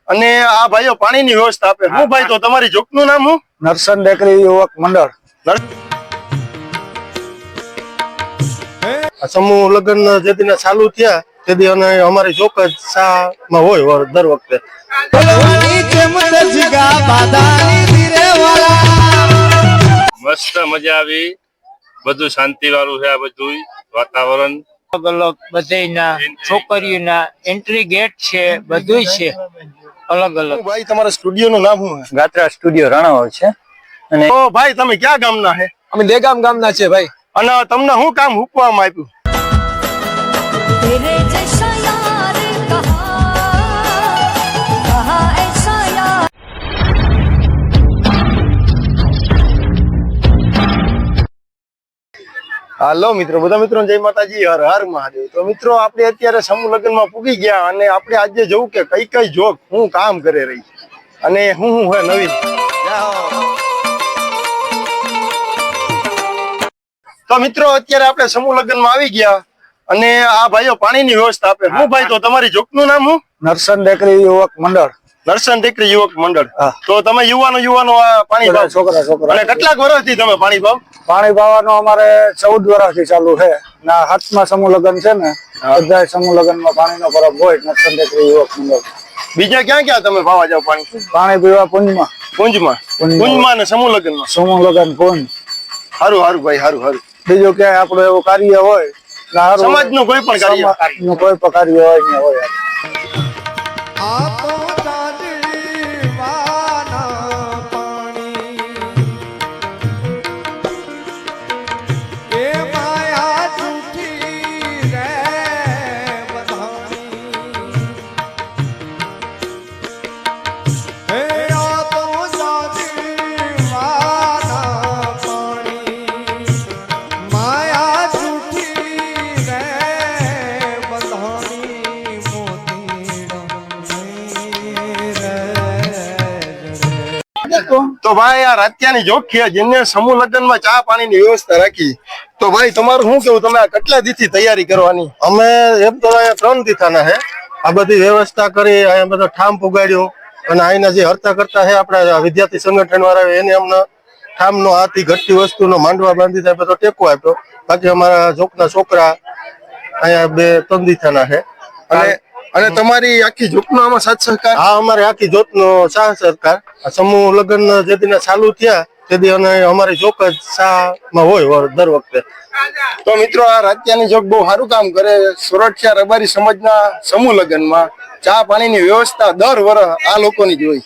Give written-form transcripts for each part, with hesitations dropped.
અને આ ભાઈઓ પાણીની વ્યવસ્થા આપે. હું ભાઈ તો તમારી જોકનું નામ હું? નરસન ટેકરી યુવક મંડળ. સમૂહ લગ્ન જે દિને ચાલુ થયા તે દી અને અમારી જોક જ શામાં હોય દર વખતે. મસ્ત મજા આવી, બધું શાંતિ વાળું છે. આ બધું વાતાવરણ અલગ અલગ બધાયના છોકરીઓના એન્ટ્રી ગેટ છે, બધું છે અલગ અલગ. ભાઈ તમારા સ્ટુડિયો નું નામ શું છે? ગાત્રા સ્ટુડિયો રાણાવાવ છે. અને તો ભાઈ તમે ક્યાં ગામના છે? અમે દેગામ ગામના છે ભાઈ. અને તમને શું કામ મૂકવામાં આપ્યું? હાલો મિત્રો, બધા મિત્રો જય માતાજી, હર હર મહાદેવ. તો મિત્રો આપણે અત્યારે સમૂહ લગ્નમાં પૂગી ગયા અને આપણે આજે જોવું કે કઈ કઈ જોક હું કામ કરે રહી અને હું હે નવીન. તો મિત્રો અત્યારે આપણે સમૂહ લગ્નમાં આવી ગયા અને આ ભાઈઓ પાણીની વ્યવસ્થા આપે. હું ભાઈ તો તમારી જોકનું નામ હું? નરસન ટેકરી યુવક મંડળ. નરસન ટેકરી યુવક મંડળ. તો તમે યુવાનો આ પાણી ભાવ છોકરા અને કેટલાક વર્ષથી તમે પાણી ભાવ? પાણી પાવાનો અમારે 14 વર્ષથી ચાલુ છે. ના 7મા સમૂહ લગ્ન છે ને, બધા સમૂહ લગ્નમાં પાણીનો પરબ હોય. નરસન ટેકરી યુવક મંડળ. બીજા ક્યાં ક્યાં તમે ભાવા જાવ પાણી? પાણી પીવા પુંજમાં. પુંજમાં ને સમૂહ લગ્નમાં. સમૂહ લગ્ન પુંજ. સારું ભાઈ, સારું. બીજું ક્યાંય આપણું એવું કાર્ય હોય, સમાજનું કોઈ પણ કાર્ય હોય ને હોય. તો ભાઈ આ રાત્યાની જોક છે, જેને સમૂહ લગ્નમાં ચા પાણીની વ્યવસ્થા રાખી. તો ભાઈ તમારું શું કેવું, તમે આ કેટલા દીથી તૈયારી કરવાની? અમે એમ તો અહીંયા 3 દીથાના છે. આ બધી વ્યવસ્થા કરી, અહીંયા બધો ઠામ પુગાડ્યો અને અહીંના જે હરતા કરતા છે આપણા વિદ્યાર્થી સંગઠન વાળા, એને અમને ઠામનો હાથી ઘટતી વસ્તુનો માંડવા બાંધી થાય બધો ટેકો આપ્યો. બાકી અમારા જોકના છોકરા અહીંયા 2-3 દીથાના છે. અને તમારી આખી જોતનો આમાં સાથ સહકાર? હા, અમારી આખી જોતનો સાથ સહકાર. સમૂહ લગ્ન જે દિને ચાલુ થયા તે દી અને અમારી જોક જ શામાં હોય દર વખતે. તો મિત્રો આ રાત્યાની જોક બહુ સારું કામ કરે. સોરઠિયા રબારી સમાજના સમૂહ લગ્નમાં ચા પાણીની વ્યવસ્થા દર વર્ષ આ લોકોની જ હોય.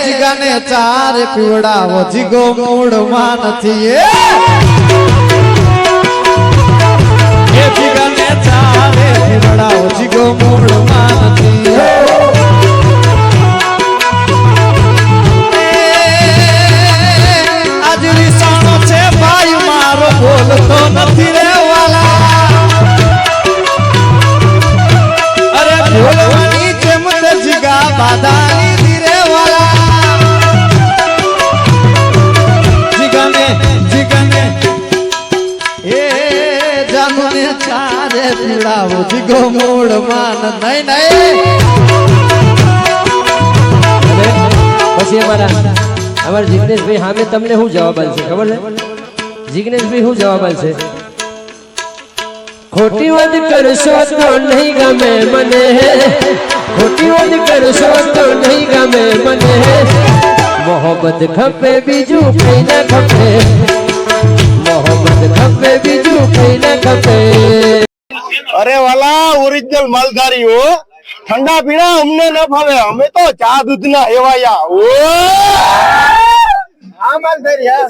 જીગાને ચાર પીવડાવો, જીગો મૂળમાં નથી. એ જીગાને ચાર પીવડાવો, જીગો મૂળમાં નથી. આજ રીસાણો છે ભાઈ મારો, બોલતો નથી રે વાલા. અરે બોલવાની જેમ તે જીગા બાદાની ધીરે વાલા. જીગાને એ જાગુને ચારે પીડાવો, જીગો મૂળ માન નહીં. પછી અમારા જિગ્નેશભાઈ સામે તમને શું જવાબ આપશે ખબર છે? જિગ્નેશભાઈ શું જવાબ આપશે? ખોટી વાત કરશો તો નહીં ગમે મને, ખોટી વાત કરશો તો નહીં ગમે મને. મોહબ્બત ખપે બીજું કઈ ના ખપે, મોહબ્બત ખપે બીજું કઈ ના ખપે. અરે વાલા ઓરિજિનલ માલધારી હો, ઠંડા પીણા અમને ન ભાવે, અમે તો ચા દૂધ ના એવાયા. હા માલધારી, હા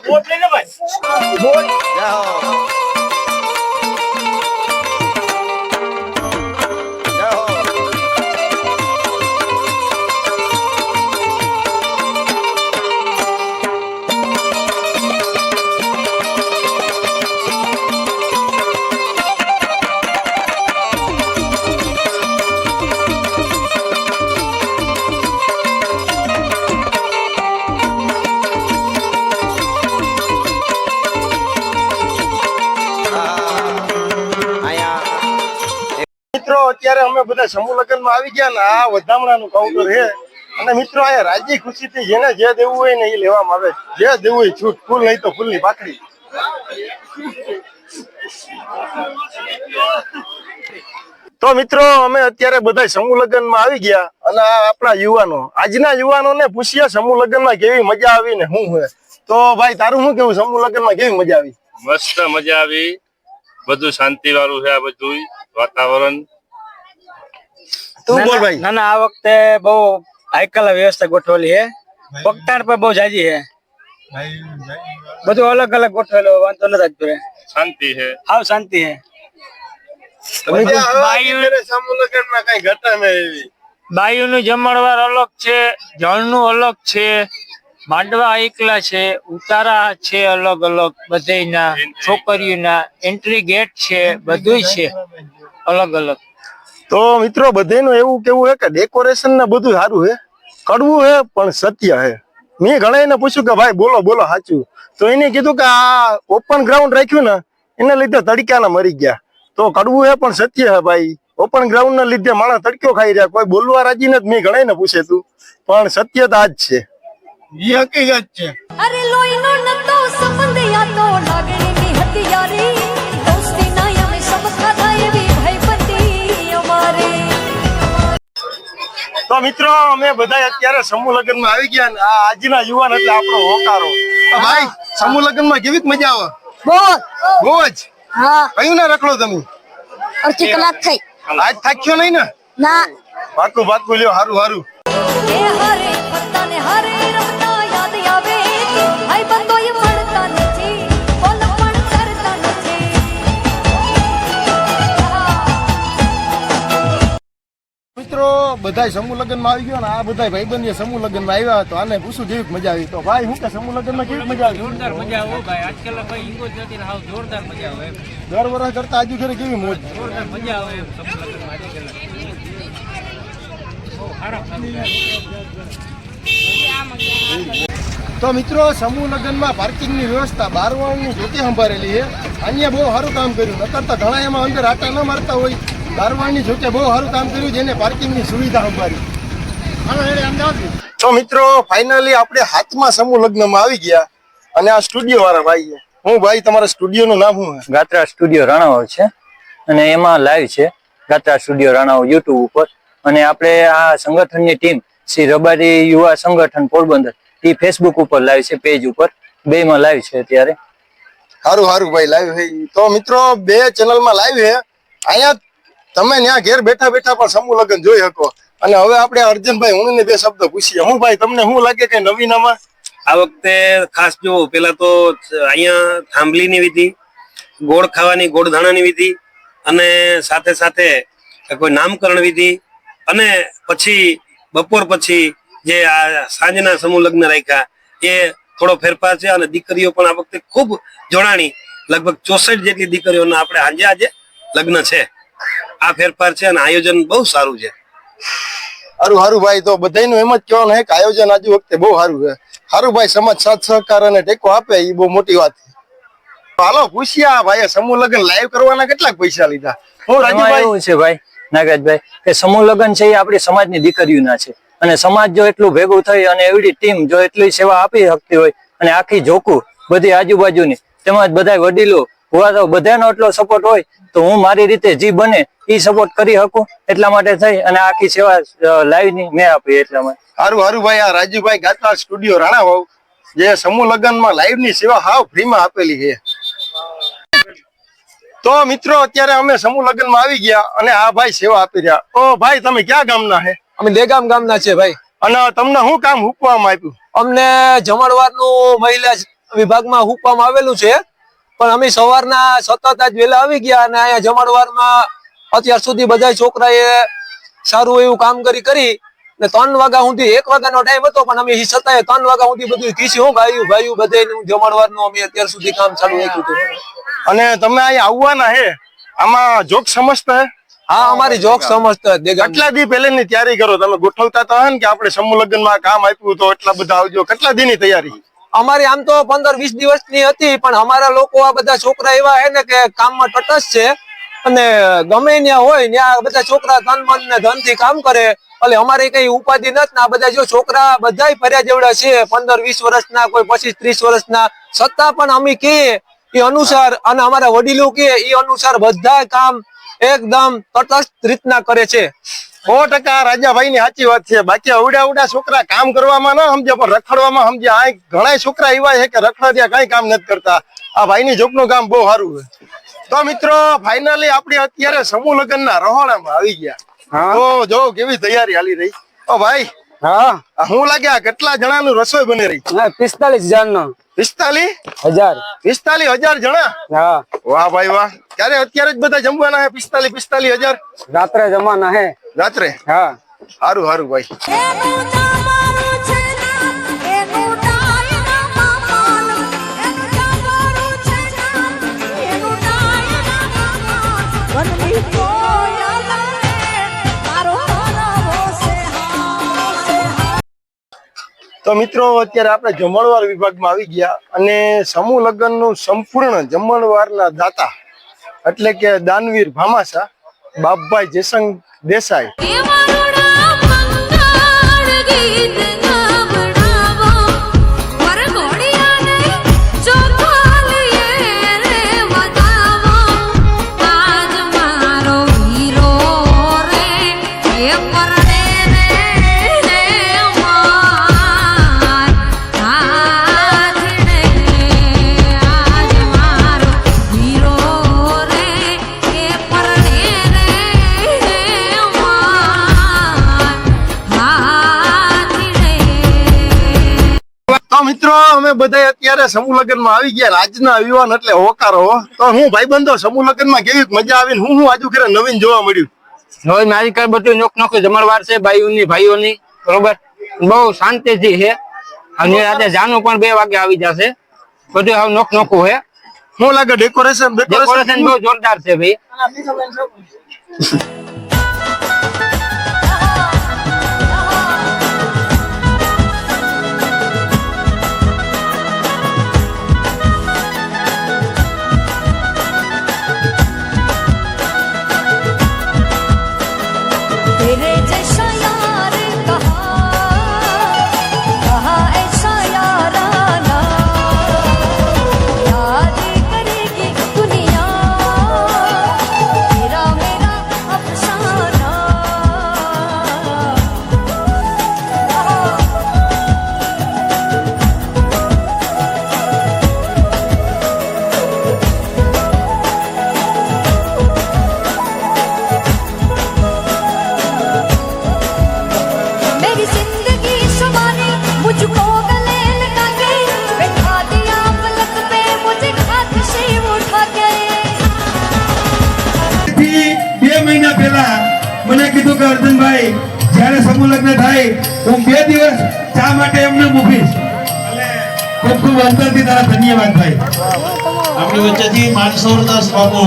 બોટ લઈને ભાઈ બોટ જાઓ. અત્યારે અમે બધા સમૂહ લગ્નમાં આવી ગયા ને આ વધામણાનું કાઉન્ટર છે અને મિત્રો અહીંયા રાજી ખુશીથી જેને જે દેવું હોય ને એ લેવામાં આવે છે. જે દેવું હોય છૂટ, ફૂલ નહીં તો ફૂલની પાકડી. તો મિત્રો અમે અત્યારે બધા સમૂહ લગ્નમાં આવી ગયા અને આ આપણા યુવાનો, આજના યુવાનોને પૂછીએ સમૂહ લગ્નમાં કેવી મજા આવી ને શું હોય. તો ભાઈ તારું શું કેવું, સમૂહ લગ્નમાં કેવી મજા આવી? મસ્ત મજા આવી, બધું શાંતિ વાળું છે આ બધું વાતાવરણ. તું બોલ ભાઈ. ના ના, આ વખતે બહુ હાઈકલ વ્યવસ્થા ગોઠવેલી છે. પગતાણ પણ બહુ જાજી છે, બધું અલગ અલગ ગોઠવેલું, વાંધો નથી આવતો. શાંતિ છે, હાવ શાંતિ છે. સમૂહ લગ્નમાં કઈ ઘટના નહીં એવી. બાયુનું જમણવાર અલગ છે, જળનું અલગ છે, માંડવા એકલા છે, ઉતારા છે અલગ અલગ, બધેયના છોકરીઓના એન્ટ્રી ગેટ છે, બધું છે અલગ અલગ. તો મિત્રો બધાનું એવું કેવું છે કે ડેકોરેશન ને બધું સારું છે, કડવું છે પણ સત્ય છે. મેં ઘણા પૂછ્યું કે ભાઈ બોલો બોલો સાચું, તો એને કીધું કે આ ઓપન ગ્રાઉન્ડ રાખ્યું ને એને લીધે તડકાના મરી ગયા. તો કડવું છે પણ સત્ય છે ભાઈ, ઓપન ગ્રાઉન્ડ ના લીધે માણસ તડક્યો ખાઈ રહ્યા, કોઈ બોલવા રાજી નથી. મેં ઘણા પૂછે તું, પણ સત્યતા જ છે, એ હકીકત છે. અરે લોહીનો નતો સંબંધ યા તો લાગણીની હતી યારી, દોસ્તીના યમે સમખા થાય એવી ભાઈબંધી અમારી. તો મિત્રો અમે બધા અત્યારે સમૂહ લગ્નમાં આવી ગયા ને આ આજના યુવાન એટલે આપણો હોકારો. તો ભાઈ સમૂહ લગ્નમાં કેવી મજા આવે? બહુ જ. હા, કયું ના રખડો તમે? અડધી કલાક થઈ. આજ થાક્યો નહીં ને? ના, પાકું પાકું લ્યો, હારું હારું. એ હારે ફરતા ને હારે રમતા યાદ આવે, ભાઈબંધો એ મળતા નથી, બોલ પણ કરતા નથી. મિત્રો બધા સમૂહ લગ્નમાં આવી ગયો ને આ બધા ભાઈબંધ સમૂહ લગ્નમાં આવ્યા તો આને પૂછું કેવી મજા આવી. તો ભાઈ હું કે સમૂહ લગ્નમાં કેવી મજા આવી? જોરદાર મજા આવે ભાઈ, આજકાલ ભાઈ ઈગો જ નથી ને હાવ જોરદાર મજા આવે. દર વર્ષ કરતા આજુ ઘરે કેવી મોજ? જોરદાર મજા આવે એમ સમૂહ લગ્નમાં આજકાલ. તો મિત્રો સમૂહ લગ્નમાં પાર્કિંગની વ્યવસ્થા બારવાણની જોતે સંભાળેલી છે. અહીંયા બહુ સારું કામ કર્યું, નકર તો ઘણા એમાં અંદર આટા ન મારતા હોય. બારવાણની જોતે બહુ સારું કામ કર્યું, જેને પાર્કિંગની સુવિધા સંભાળી. તો મિત્રો ફાઇનલી આપણે હાથમાં સમૂહ લગ્નમાં આવી ગયા અને આ સ્ટુડિયો વાળા ભાઈ છે. હું ભાઈ તમારા સ્ટુડિયોનું નામ શું છે? ગાત્રા સ્ટુડિયો રાણાવાવ છે અને એમાં લાઈવ છે ગાત્રા સ્ટુડિયો રાણાવાવ યુટ્યુબ ઉપર. અને આપણે આ સંગઠનની ટીમ શ્રી રબારી યુવા સંગઠન પોરબંદર એ ફેસબુક ઉપર લાઈવ છે, પેજ ઉપર, બેમાં લાઈવ છે અત્યારે. સારું સારું ભાઈ લાઈવ છે. તો મિત્રો બે ચેનલમાં લાઈવ છે. અહીંયા તમે ત્યાં ઘેર બેઠા બેઠા પણ સમૂહ લગ્ન જોઈ શકો. અને હવે આપણે અર્જનભાઈ હુંને બે શબ્દ પૂછીએ. હું ભાઈ તમને શું લાગે કે નવીનમાં આ વખતે ખાસ જો પેલા તો અહીંયા થાંભલીની વિધિ, ગોળ ખાવાની, ગોળ ધાણાની વિધિ અને સાથે સાથે કોઈ નામકરણ વિધિ અને પછી બપોર પછી જે આ સાંજના સમૂહ લગ્ન રાખ્યા એ થોડો ફેરફાર છે. અને દીકરીઓ પણ આ વખતે ખૂબ જોડાણી, લગભગ 64 જેટલી દીકરીઓના આપણે આજે લગ્ન છે. આ ફેરફાર છે અને આયોજન બહુ સારું છે. સારું સારું ભાઈ, તો બધાનું એમ જ કહેવાનું છે કે આયોજન આજુ વખતે બહુ સારું છે. સારું ભાઈ, સમાજ સાથ સહકાર અને ટેકો આપે એ બહુ મોટી વાત છે. હાલો પૂછ્યા ભાઈ, સમૂહ લગ્ન લાઈવ કરવાના કેટલાક પૈસા લીધા? હું રાજુભાઈ એવું છે ભાઈ નાગરાજભાઈ કે સમૂહ લગ્ન છે એ આપણી સમાજની દીકરીઓના છે અને સમાજ જો એટલું ભેગું થઈ અને એવડી ટીમ જો એટલી સેવા આપી શકતી હોય અને આખી જોકું બધી આજુબાજુની તેમજ બધા વડીલો બધાનો એટલો સપોર્ટ હોય તો હું મારી રીતે જી બને એ સપોર્ટ કરી શકું. એટલા માટે થઈ અને આખી સેવા લાઈવ ની મેં આપી. એટલા માટે સારું સારું ભાઈ, આ રાજુભાઈ ગાત્રા સ્ટુડિયો રાણાવાવ જે સમૂહ લગ્નમાં લાઈવ ની સેવા હાવ ફ્રીમાં આપેલી છે. તો મિત્રો અત્યારે અમે સમૂહ લગ્નમાં આવી ગયા અને આ ભાઈ સેવા આપી રહ્યા. તો ભાઈ તમે ક્યાં ગામના છે? અમે દેગામ ગામના છે ભાઈ. અને તમને શું કામ હૂકવામાં આપ્યું? અમને જમણવારનું મહિલા વિભાગમાં હૂકવામાં આવેલું છે, પણ અમે સવારના સતત આજ વહેલા આવી ગયા અને અહીંયા જમણવારમાં અત્યાર સુધી બધા છોકરાએ સારું એવું કામગીરી કરી ને 3 વાગ્યા સુધી 1 વાગ્યાનો ટાઈમ હતો પણ અમે છતાંય 3 વાગ્યા સુધી બધું કીશું ગાયું ભાયું બધાનું જમણવારનું અમે અત્યાર સુધી કામ ચાલુ રાખ્યું હતું. અને તમે અહીંયા આવવાના હે, આમાં જોક સમજતા હે? હા, અમારી જોક સમજતા. કેટલા દી પહેલાની તૈયારી કરો તમે? ગોઠવતા તો હે ને કે આપણે સમૂહ લગ્નમાં કામ આપ્યું તો એટલા બધા આવજો. કેટલા દીની તૈયારી? અમારી આમ તો 15-20 દિવસની હતી, પણ અમારા લોકો આ બધા છોકરા એવા હે ને કે કામમાં તટસ્થ છે અને ગમે ત્યાં હોય ત્યાં બધા છોકરા તન મન ને ધન થી કામ કરે એટલે અમારે કઈ ઉપાધિ નથી. આ બધા જો છોકરા બધા ફર્યા જેવડા છે 15-20 વર્ષના, કોઈ 25-30 વર્ષના, છતાં પણ અમે કે એ અનુસાર અને અમારા વડીલો કે એ અનુસાર બધા કામ એકદમ તટસ્થ રીતના કરે છે. 100% રાજાભાઈ ની સાચી વાત છે. બાકી અવડા છોકરા કામ કરવામાં ના સમજે પણ રખડવામાં સમજે. આ ઘણા છોકરા એવા છે કે રખડા કઈ કામ નથી કરતા. આ ભાઈ ની જોબનું કામ બહુ સારું છે. તો મિત્રો ફાઇનલી આપણે અત્યારે સમૂહ લગ્ન ના રહોડામાં આવી ગયા. તો જો કેવી તૈયારી હાલી રહી. ઓ ભાઈ, હા, શું લાગે આ કેટલા જણાનું રસોઈ બની રહી? 45,000 નો. 45,000 જણા? હા. વાહ ભાઈ વાહ. ક્યારે અત્યારે જ બધા જમવાના છે? 45,000 રાત્રે જમવાના હે. રાત્રે? હા. સારું સારું ભાઈ. એનું તમારું છે ના, એનું ડાયના મામાન. એનું તમારું છે ના, એનું ડાયના મામાન. વનની કોયલને તારો હરાવો છે હા. તો મિત્રો અત્યારે આપણે જમણવાર વિભાગમાં આવી ગયા અને સમૂહ લગ્નનું સંપૂર્ણ જમણવારના દાતા એટલે કે દાનવીર ભામાસા બાપભાઈ જયસંગ દેસાઈ મિત્રો અમે બધા અત્યારે સમૂહ લગ્નમાં આવી ગયા. આજના યુવાન એટલે હોકારો. તો હું ભાઈબંધો સમૂહ લગ્નમાં કેવી મજા આવી, હું આજુ ઘરે નવીન જોવા મળ્યું. હવે મારી કઈ બધું નોખું જમણવાર છે ભાઈઓની બરોબર, બહુ શાંતિથી છે. અને આજે જાનું પણ 2 વાગે આવી જશે. બધું હવે નોખું છે. શું લાગે ડેકોરેશન બહુ જોરદાર છે ભાઈ. तेरे जैसा यार कहा ऐसा याराना याद करेगी दुनिया तेरा मेरा अफसाना. मेरी जिंदगी सवारी मुझको गले लगा के बैठा दिया पलक पे मुझे हाथ से उठा के. 2 મહિના પહેલા મને કીધું કે અર્જુનભાઈ જ્યારે સમૂહ લગ્ન થાય હું 2 દિવસ ચા માટે એમને મૂકીશ. એટલે ખૂબ ખૂબ અંતરથી તારા ધન્યવાદ ભાઈ. આપણી વચ્ચેથી માનસરોવરદાસ બાપુ